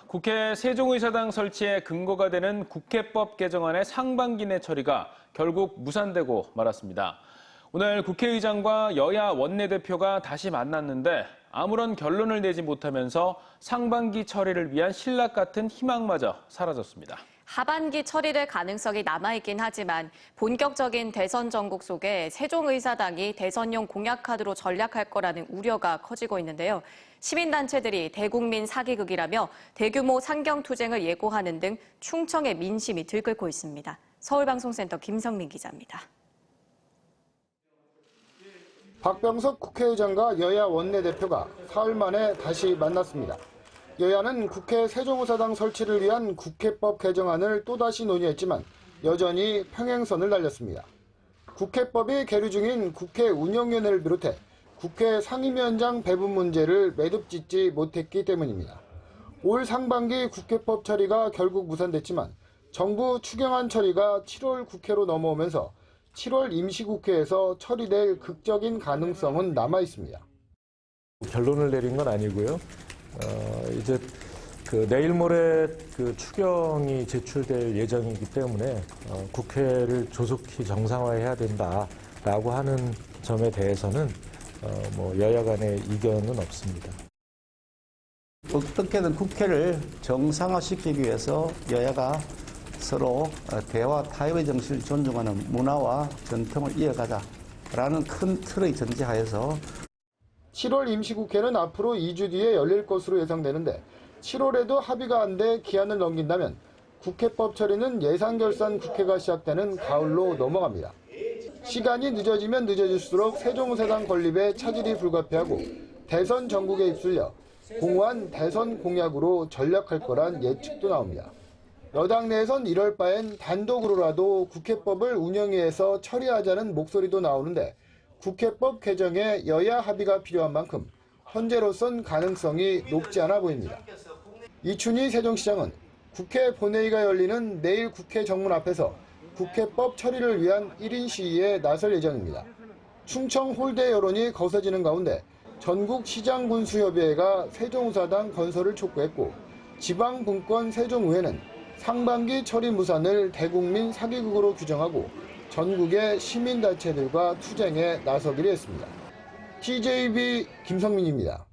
국회 세종의사당 설치에 근거가 되는 국회법 개정안의 상반기 내 처리가 결국 무산되고 말았습니다. 오늘 국회의장과 여야 원내대표가 다시 만났는데 아무런 결론을 내지 못하면서 상반기 처리를 위한 신락 같은 희망마저 사라졌습니다. 하반기 처리될 가능성이 남아있긴 하지만 본격적인 대선 전국 속에 세종의사당이 대선용 공약카드로 전략할 거라는 우려가 커지고 있는데요. 시민단체들이 대국민 사기극이라며 대규모 상경투쟁을 예고하는 등 충청의 민심이 들끓고 있습니다. 서울방송센터 김성민 기자입니다. 박병석 국회의장과 여야 원내대표가 사흘 만에 다시 만났습니다. 여야는 국회 세종의사당 설치를 위한 국회법 개정안을 또다시 논의했지만 여전히 평행선을 달렸습니다. 국회법이 계류 중인 국회 운영위원회를 비롯해 국회 상임위원장 배분 문제를 매듭짓지 못했기 때문입니다. 올 상반기 국회법 처리가 결국 무산됐지만 정부 추경안 처리가 7월 국회로 넘어오면서 7월 임시국회에서 처리될 극적인 가능성은 남아 있습니다. 결론을 내린 건 아니고요. 이제 내일 모레 추경이 제출될 예정이기 때문에 국회를 조속히 정상화해야 된다라고 하는 점에 대해서는 여야 간의 이견은 없습니다. 어떻게든 국회를 정상화시키기 위해서 여야가 서로 대화 타협의 정신을 존중하는 문화와 전통을 이어가자라는 큰 틀의 전제하에서 7월 임시국회는 앞으로 2주 뒤에 열릴 것으로 예상되는데 7월에도 합의가 안 돼 기한을 넘긴다면 국회법 처리는 예산결산 국회가 시작되는 가을로 넘어갑니다. 시간이 늦어지면 늦어질수록 세종의사당 건립에 차질이 불가피하고 대선 전국에 휩쓸려 공허한 대선 공약으로 전략할 거란 예측도 나옵니다. 여당 내에선 이럴 바엔 단독으로라도 국회법을 운영위에서 처리하자는 목소리도 나오는데 국회법 개정에 여야 합의가 필요한 만큼 현재로선 가능성이 높지 않아 보입니다. 이춘희 세종시장은 국회 본회의가 열리는 내일 국회 정문 앞에서 국회법 처리를 위한 1인 시위에 나설 예정입니다. 충청 홀대 여론이 거세지는 가운데 전국시장군수협의회가 세종의사당 건설을 촉구했고 지방분권 세종의회는 상반기 처리 무산을 대국민 사기극으로 규정하고 전국의 시민단체들과 투쟁에 나서기로 했습니다. TJB 김성민입니다.